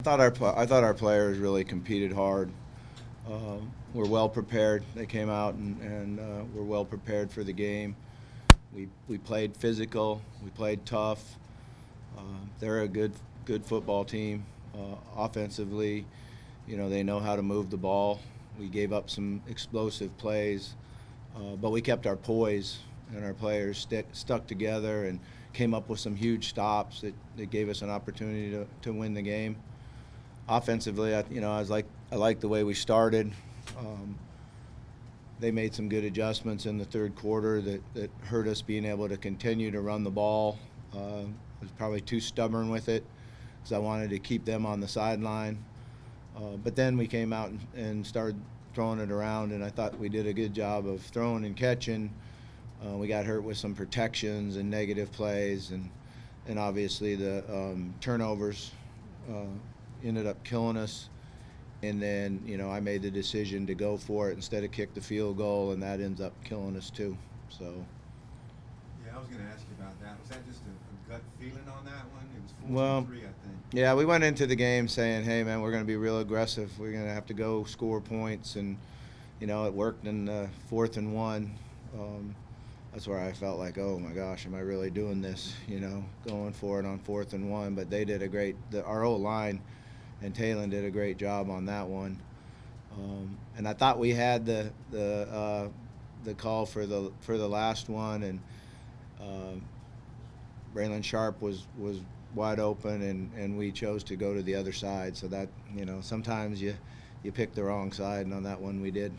I thought our players really competed hard. Were well prepared. They came out and were well prepared for the game. We played physical. We played tough. They're a good football team. Offensively, they know how to move the ball. We gave up some explosive plays, but we kept our poise, and our players stuck together and came up with some huge stops that gave us an opportunity to win the game. Offensively, I like the way we started. Um, they made some good adjustments in the third quarter that hurt us being able to continue to run the ball. I was probably too stubborn with it because I wanted to keep them on the sideline. But then we came out and started throwing it around, and I thought we did a good job of throwing and catching. We got hurt with some protections and negative plays, and obviously the turnovers ended up killing us. And then, I made the decision to go for it instead of kick the field goal, and that ends up killing us too. So. Yeah, I was going to ask you about that. Was that just a gut feeling on that one? It was 4-3, I think. Yeah, we went into the game saying, hey, man, we're going to be real aggressive. We're going to have to go score points, and, it worked in 4th and 1. That's where I felt like, oh, my gosh, am I really doing this, going for it on 4th and 1. But they did our O-line and Talon did a great job on that one. And I thought we had the call for the last one, and Braylon Sharp was wide open, and we chose to go to the other side. So that, sometimes you pick the wrong side, and on that one we did.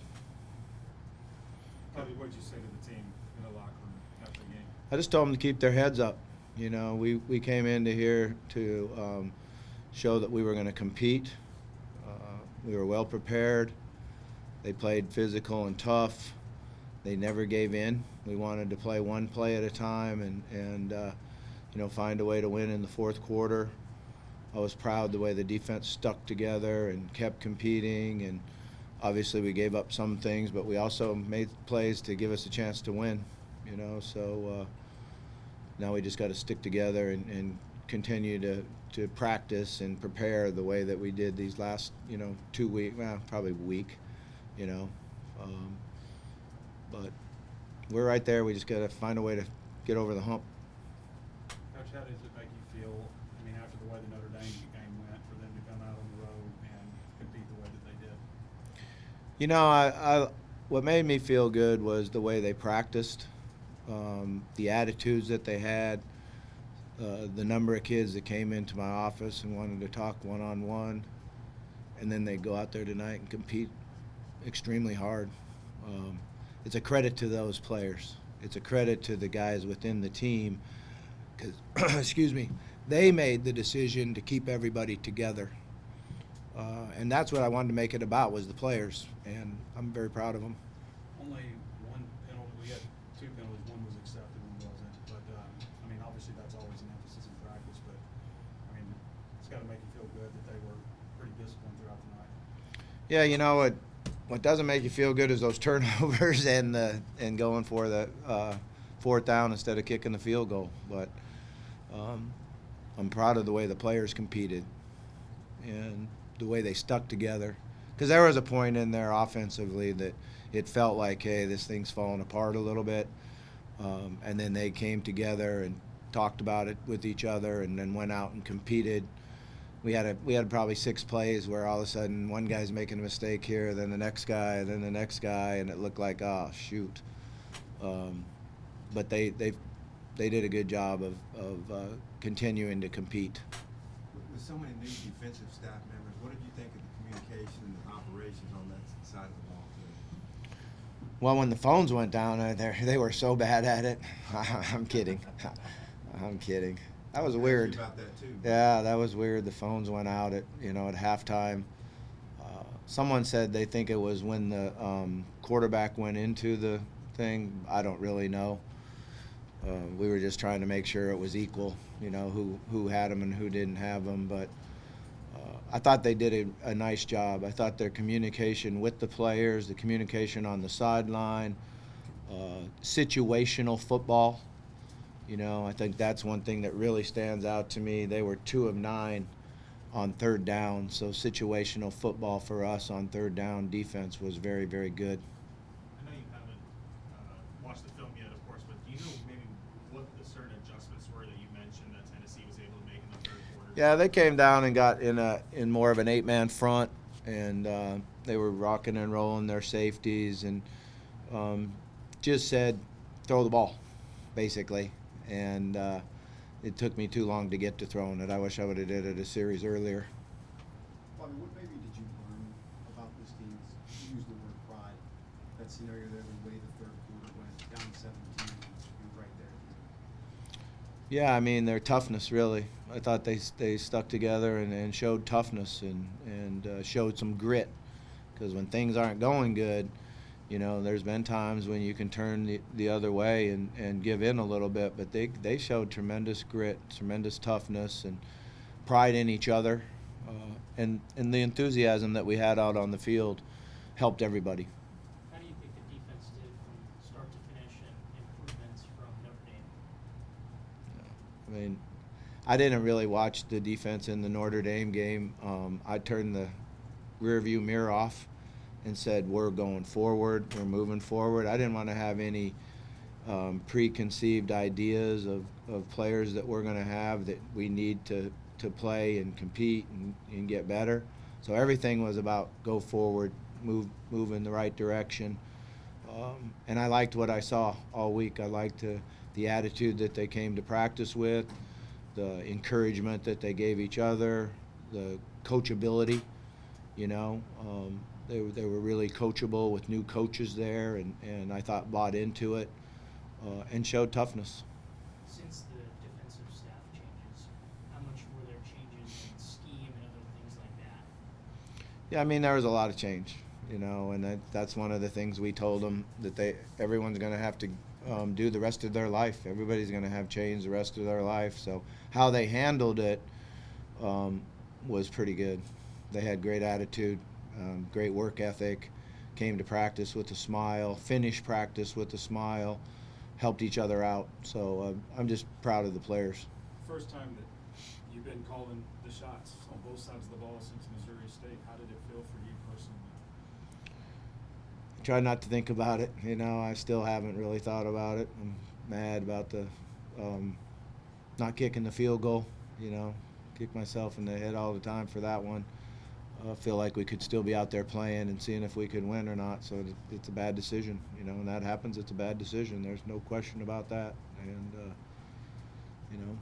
What did you say to the team in the locker room after the game? I just told them to keep their heads up. We came into here to show that we were going to compete. We were well prepared. They played physical and tough. They never gave in. We wanted to play one play at a time and find a way to win in the fourth quarter. I was proud the way the defense stuck together and kept competing, and obviously we gave up some things, but we also made plays to give us a chance to win. So now we just got to stick together and continue to practice and prepare the way that we did these last 2 weeks, probably week, but we're right there. We just got to find a way to get over the hump. Coach, how does it make you feel, after the way the Notre Dame game went, for them to come out on the road and compete the way that they did? What made me feel good was the way they practiced, the attitudes that they had. The number of kids that came into my office and wanted to talk one-on-one, and then they go out there tonight and compete extremely hard. It's a credit to those players. It's a credit to the guys within the team because, excuse me, they made the decision to keep everybody together. And that's what I wanted to make it about, was the players, and I'm very proud of them. Only one penalty. We had 2 penalties. One was accepted, one wasn't. But, obviously that's always an emphasis in practice. But, it's got to make you feel good that they were pretty disciplined throughout the night. Yeah, what doesn't make you feel good is those turnovers and going for the 4th down instead of kicking the field goal. But I'm proud of the way the players competed and the way they stuck together. Because there was a point in there offensively that it felt like, hey, this thing's falling apart a little bit. And then they came together and talked about it with each other, and then went out and competed. We had probably 6 plays where all of a sudden one guy's making a mistake here, then the next guy, then the next guy, and it looked like, oh shoot. But they did a good job of continuing to compete. With so many new defensive staff members, what did you think of the communication and operations on that side of the ball today? Well, when the phones went down, they were so bad at it. I'm kidding. I'm kidding. That was weird. About that too. Yeah, that was weird. The phones went out at halftime. Someone said they think it was when the quarterback went into the thing. I don't really know. We were just trying to make sure it was equal, who had them and who didn't have them. But I thought they did a nice job. I thought their communication with the players, the communication on the sideline, situational football. I think that's one thing that really stands out to me. They were 2 of 9 on third down. So situational football for us on third down defense was very, very good. I know you haven't watched the film yet, of course, but do you know maybe what the certain adjustments were that you mentioned that Tennessee was able to make in the third quarter? Yeah, they came down and got in more of an 8-man front, and they were rocking and rolling their safeties, and just said, throw the ball, basically. And it took me too long to get to throwing it. I wish I would have did it a series earlier. Bobby, what maybe did you learn about this team? You used the word pride. That scenario there, the way the third quarter went, down 17, you're right there. Yeah, I mean, their toughness, really. I thought they stuck together and showed toughness and showed some grit. Because when things aren't going good, you know, there's been times when you can turn the other way and give in a little bit. But they showed tremendous grit, tremendous toughness, and pride in each other. And the enthusiasm that we had out on the field helped everybody. How do you think the defense did from start to finish and improvements from Notre Dame? I mean, I didn't really watch the defense in the Notre Dame game. I turned the rearview mirror off and said, we're going forward, we're moving forward. I didn't want to have any preconceived ideas of players that we're going to have that we need to play and compete and get better. So everything was about go forward, move in the right direction. And I liked what I saw all week. I liked the attitude that they came to practice with, the encouragement that they gave each other, the coachability, you know. They were really coachable with new coaches there, and I thought bought into it and showed toughness. Since the defensive staff changes, how much were there changes in scheme and other things like that? Yeah, I mean, there was a lot of change, you know, and that's one of the things we told them, that everyone's going to have to do the rest of their life. Everybody's going to have change the rest of their life. So how they handled it was pretty good. They had great attitude. Great work ethic, came to practice with a smile, finished practice with a smile, helped each other out. So I'm just proud of the players. First time that you've been calling the shots on both sides of the ball since Missouri State. How did it feel for you personally? I try not to think about it. You know, I still haven't really thought about it. I'm mad about the not kicking the field goal. You know, kick myself in the head all the time for that one. I feel like we could still be out there playing and seeing if we could win or not. So it's a bad decision, you know. When that happens, it's a bad decision. There's no question about that. And you know,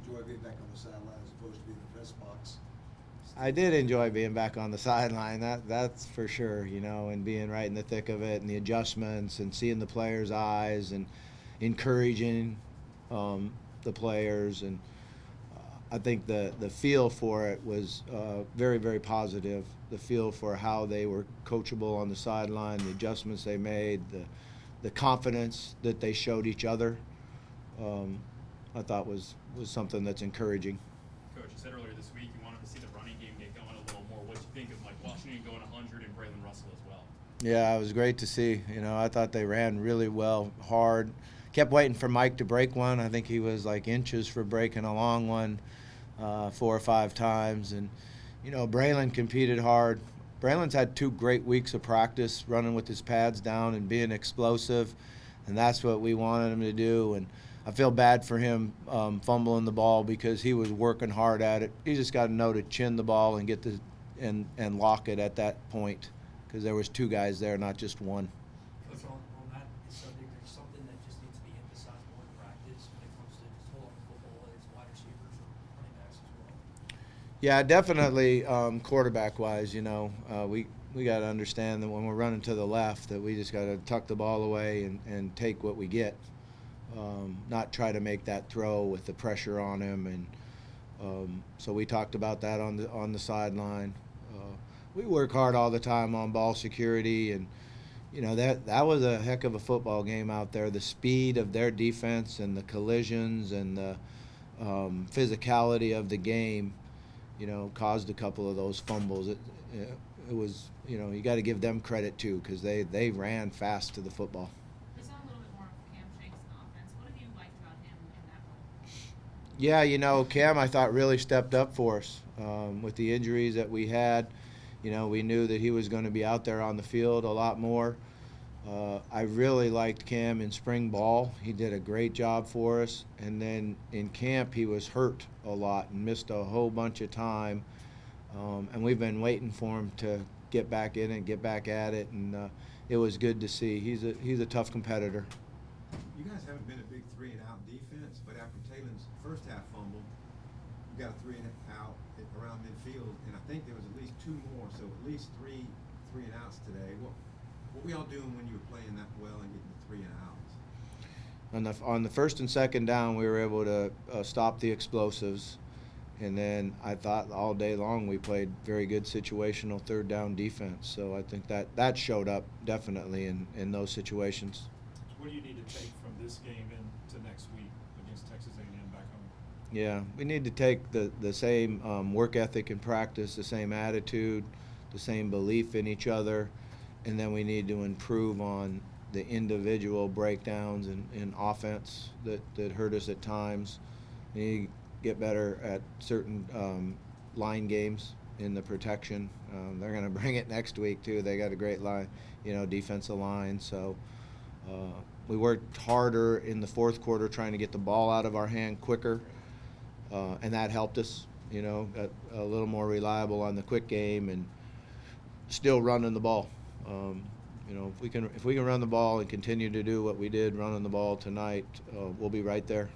Enjoy being back on the sideline as opposed to being in the press box. I did enjoy being back on the sideline. That's for sure. You know, and being right in the thick of it, and the adjustments, and seeing the players' eyes, and encouraging the players. And I think the feel for it was very, very positive. The feel for how they were coachable on the sideline, the adjustments they made, the confidence that they showed each other, I thought was something that's encouraging. Coach, you said earlier this week you wanted to see the running game get going a little more. What do you think of like Washington going 100 and Braylon Russell as well? Yeah, it was great to see. You know, I thought they ran really well, hard. Kept waiting for Mike to break one. I think he was like inches for breaking a long one 4 or 5 times. And, you know, Braylon competed hard. Braylon's had 2 great weeks of practice running with his pads down and being explosive, and that's what we wanted him to do. And I feel bad for him fumbling the ball because he was working hard at it. He just got to know to chin the ball and get and lock it at that point, because there was 2 guys there, not just one. Coach, on that subject, there's something that just needs to be emphasized more in practice when it comes to just holding the football, whether it's wide receivers or running backs as well. Yeah, definitely quarterback-wise, you know, we got to understand that when we're running to the left that we just got to tuck the ball away and take what we get, not try to make that throw with the pressure on him. And so we talked about that on the sideline. We work hard all the time on ball security, and you know that was a heck of a football game out there. The speed of their defense and the collisions and the physicality of the game, you know, caused a couple of those fumbles. It was, you know, you got to give them credit too, because they ran fast to the football. We saw a little bit more of Cam Shanks in offense. What have you liked about him in that role? Yeah, you know, Cam, I thought really stepped up for us with the injuries that we had. You know, we knew that he was going to be out there on the field a lot more. I really liked Cam in spring ball. He did a great job for us. And then in camp, he was hurt a lot and missed a whole bunch of time. And we've been waiting for him to get back in and get back at it. And it was good to see. He's a tough competitor. You guys haven't been a big 3-and-out defense, but after Taylor's first half fumble, you got a 3-and-out around midfield, and I think there was at least 2 more, so at least 3-and-outs today. What were y'all doing when you were playing that well and getting the 3-and-outs? On the first and second down, we were able to stop the explosives. And then I thought all day long we played very good situational third down defense. So I think that showed up definitely in those situations. What do you need to take from this game into next week against Texas A&M back home? Yeah, we need to take the same work ethic in practice, the same attitude, the same belief in each other, and then we need to improve on the individual breakdowns in offense that hurt us at times. We need to get better at certain line games in the protection. They're going to bring it next week too. They got a great line, defensive line. So we worked harder in the fourth quarter trying to get the ball out of our hand quicker, and that helped us. Got a little more reliable on the quick game and still running the ball. If we can run the ball and continue to do what we did running the ball tonight, we'll be right there.